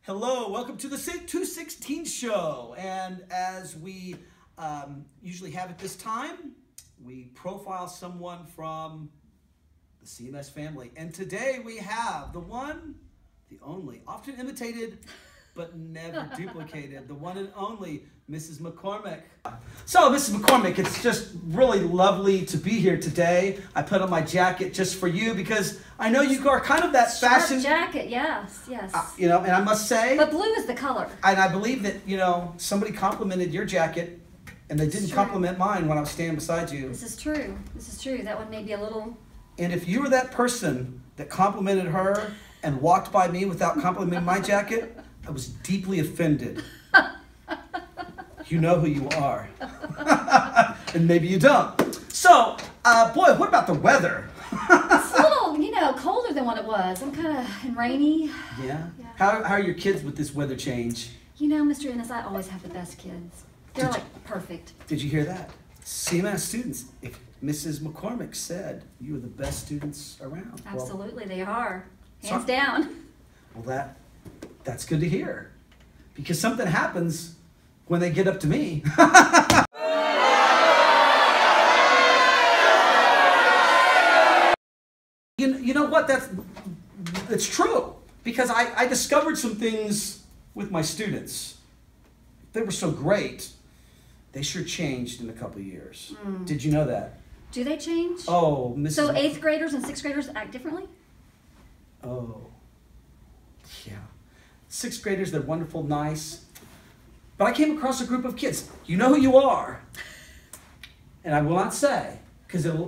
Hello, welcome to the St. 216 show. And as we usually have at this time, we profile someone from the CMS family. And today we have the one, the only, often imitated, but never duplicated, the one and only Mrs. McCormick. So, Mrs. McCormick, it's just really lovely to be here today. I put on my jacket just for you because I know you are kind of that fashion jacket. Yes. You know, and I must say, but blue is the color. And I believe that, you know, somebody complimented your jacket, and they didn't compliment mine when I was standing beside you. This is true. This is true. That one may be a little. And if you were that person that complimented her and walked by me without complimenting my jacket, I was deeply offended. You know who you are. And maybe you don't. So, boy, what about the weather? It's a little, you know, colder than what it was. I'm kind of and rainy. Yeah? How are your kids with this weather change? You know, Mr. Ennis, I always have the best kids. They're like perfect. Did you hear that? CMS students, if Mrs. McCormick said you are the best students around. Absolutely, they are. Hands down. Well, that's good to hear. Because something happens when they get up to me. You know what? That's true. Because I discovered some things with my students. They were so great. They sure changed in a couple of years. Did you know that? Do they change? Oh, Mrs. So 8th graders and 6th graders act differently? Oh, yeah. 6th graders, they're wonderful, nice. But I came across a group of kids. You know who you are. And I will not say, because it'll,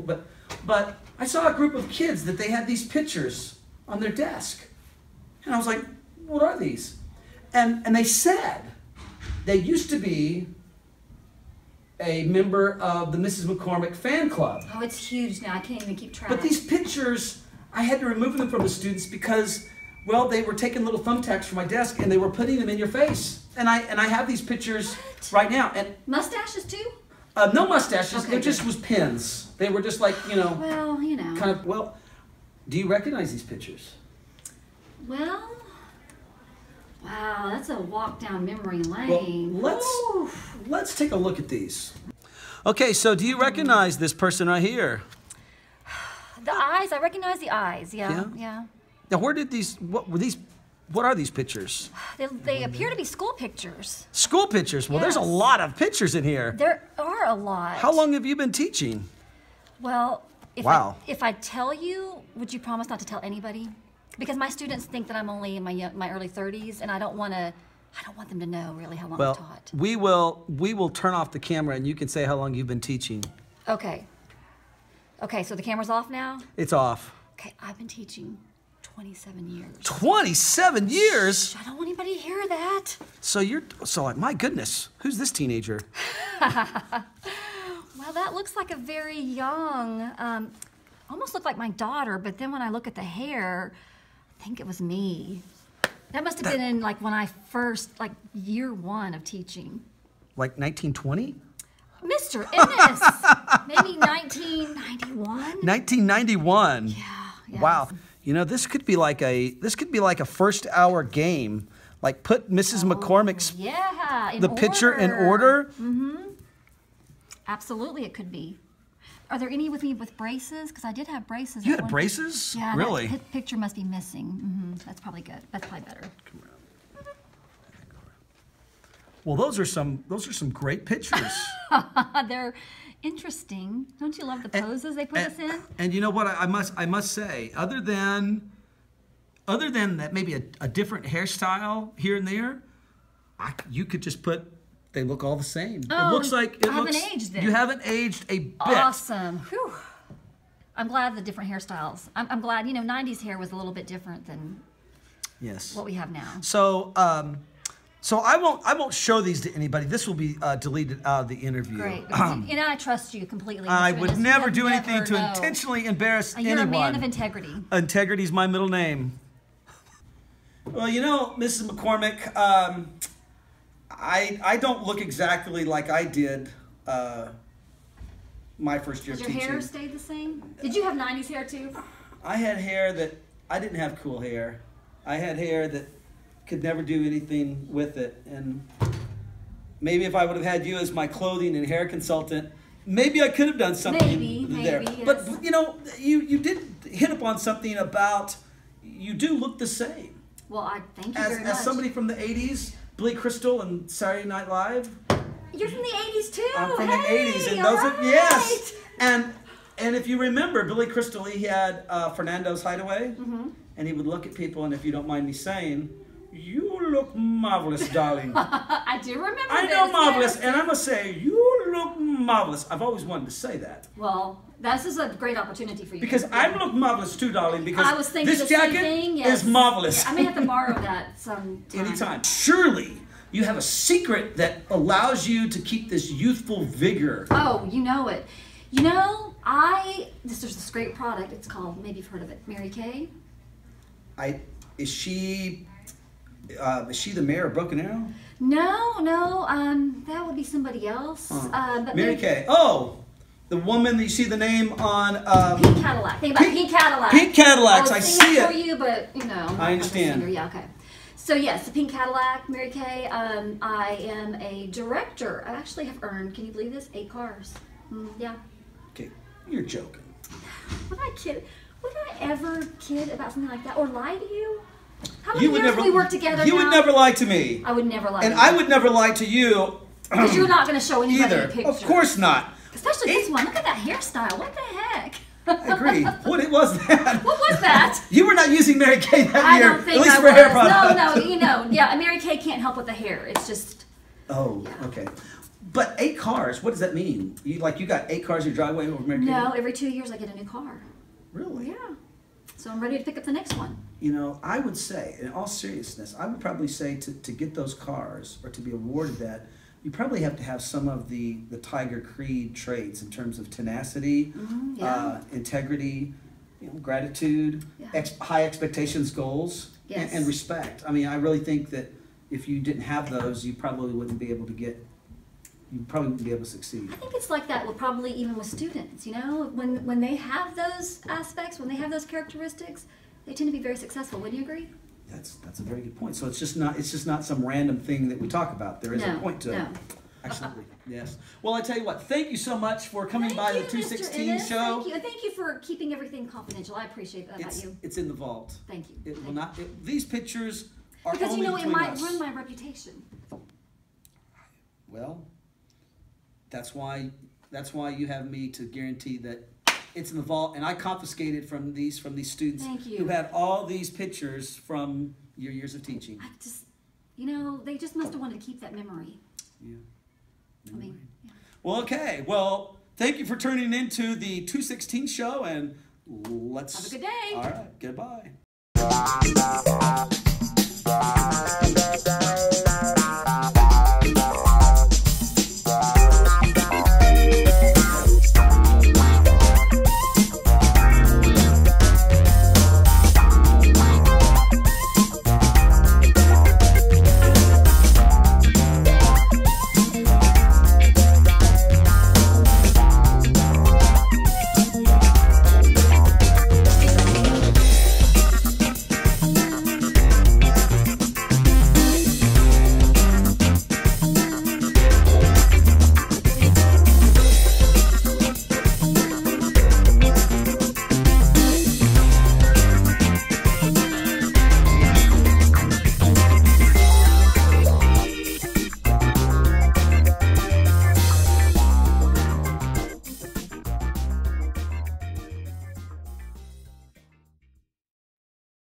but I saw a group of kids that they had these pictures on their desk. And I was like, what are these? And they said they used to be a member of the Mrs. McCormick fan club. Oh, it's huge now. I can't even keep track. But these pictures, I had to remove them from the students because, well, they were taking little thumbtacks from my desk and they were putting them in your face. And I have these pictures right now. And mustaches too? No mustaches. Okay, it just was pins. They were just like, you know. Well, you know. Kind of, well, do you recognize these pictures? Well, wow, that's a walk down memory lane. Well, let's take a look at these. Okay, so do you recognize this person right here? The eyes, I recognize the eyes, yeah. Now, where did what are these pictures? They appear to be school pictures. School pictures? Well, there's a lot of pictures in here. There are a lot. How long have you been teaching? Well, if I tell you, would you promise not to tell anybody? Because my students think that I'm only in my early 30s, and I don't want them to know really how long I've taught. We will turn off the camera, and you can say how long you've been teaching. Okay. Okay, so the camera's off now? It's off. Okay, I've been teaching 27 years. 27 years? Shh, I don't want anybody to hear that. So like, my goodness, who's this teenager? Well, that looks like a very young, almost looked like my daughter, but then when I look at the hair, I think it was me. That must have been in like when I first, like year 1 of teaching. Like 1920? Mr. Ennis, maybe 1991? 1991. Yeah. Wow. You know, this could be like a first-hour game. Like put Mrs. McCormick's picture in order. Mm-hmm. Absolutely, it could be. Are there any with me with braces? Because I did have braces. You had braces? Yeah. Really? That picture must be missing. Mm-hmm. That's probably good. That's probably better. Come around. Well, those are some great pictures. They're interesting. Don't you love the poses they put us in? And you know what? I must say, other than that, maybe a different hairstyle here and there, you could just put. They look all the same. Oh, it looks like I haven't aged then. You haven't aged a bit. Awesome. Whew. I'm glad the different hairstyles. I'm glad, you know, 90s hair was a little bit different than what we have now. So, so I won't show these to anybody. This will be deleted out of the interview. Great. And I trust you completely. I would never do anything to intentionally embarrass anyone. You're a man of integrity. Integrity's my middle name. Well, you know, Mrs. McCormick, I don't look exactly like I did my first year of teaching. Did your hair stay the same? Did you have 90s hair too? I had hair that, I didn't have cool hair. I had hair that could never do anything with it. And maybe if I would have had you as my clothing and hair consultant, maybe I could have done something there. Yes. But you know, you did hit upon something about you do look the same. Well, I thank you very much. As somebody from the 80s, Billy Crystal and Saturday Night Live. You're from the 80s too. I'm from the Hey, 80s, and all those are, right. yes. And if you remember, Billy Crystal, he had Fernando's Hideaway, and he would look at people, and if you don't mind me saying, you look marvelous, darling. I do remember I this, know marvelous, yes. and I'm gonna say you look marvelous. I've always wanted to say that Well, this is a great opportunity for you. because I look marvelous too, darling. Because I was thinking this the same jacket thing, yes. is marvelous. I may have to borrow that sometime. Anytime. Surely you have a secret that allows you to keep this youthful vigor. Oh, you know it. You know, there's this great product. It's called, maybe you've heard of it, Mary Kay. Is she the mayor of Broken Arrow? No, that would be somebody else. But Mary Kay. Oh, the woman that you see the name on. Pink Cadillac. Think about Pink Cadillac. Pink Cadillacs. I sing see it for it. you, but you know. I'm not I a understand. singer. Yeah, okay. So yes, the Pink Cadillac, Mary Kay. I am a director. I actually have earned, can you believe this? 8 cars. Yeah. Okay, you're joking. Would I ever kid about something like that or lie to you? How many You would years never. have we worked together You now? would never lie to me, I would never lie and to you. I would never lie to you. Because you're not going to show anybody Either. a picture. Of course not. Especially this one. Look at that hairstyle. What the heck? I agree. What was that? What was that? You were not using Mary Kay that I year, don't think at least I for was. hair products. No, you know, yeah, Mary Kay can't help with the hair. It's just. Oh, okay. But 8 cars, what does that mean? You got 8 cars in your driveway over Mary Kay? No, every 2 years I get a new car. Really? Yeah. So I'm ready to pick up the next one. You know, I would say, in all seriousness, I would probably say to get those cars or to be awarded that, you probably have to have some of the Tiger Creed traits in terms of tenacity, yeah. integrity, gratitude, Yeah. high expectations, goals, Yes. and respect. I mean, I really think that if you didn't have those, you probably wouldn't be able to succeed. I think it's like that with probably even with students, you know? When they have those aspects, when they have those characteristics, they tend to be very successful. Wouldn't you agree? That's a very good point. So it's just not some random thing that we talk about. There is a point to it. No. Absolutely. Yes. Well, I tell you what, thank you so much for coming by the Mr. 216 Ennis. show. Thank you. And thank you for keeping everything confidential. I appreciate that about you. It's in the vault. Thank you. It will not. These pictures are Because only you know it between might us. ruin my reputation. Well, that's why you have me to guarantee that it's in the vault, and I confiscated from these students Thank you. who had all these pictures from your years of teaching. I just, you know, they just must have wanted to keep that memory. Yeah. I mean, yeah. Well, okay. Well, thank you for tuning into the 216 show, and let's Have a good day. All right. Goodbye.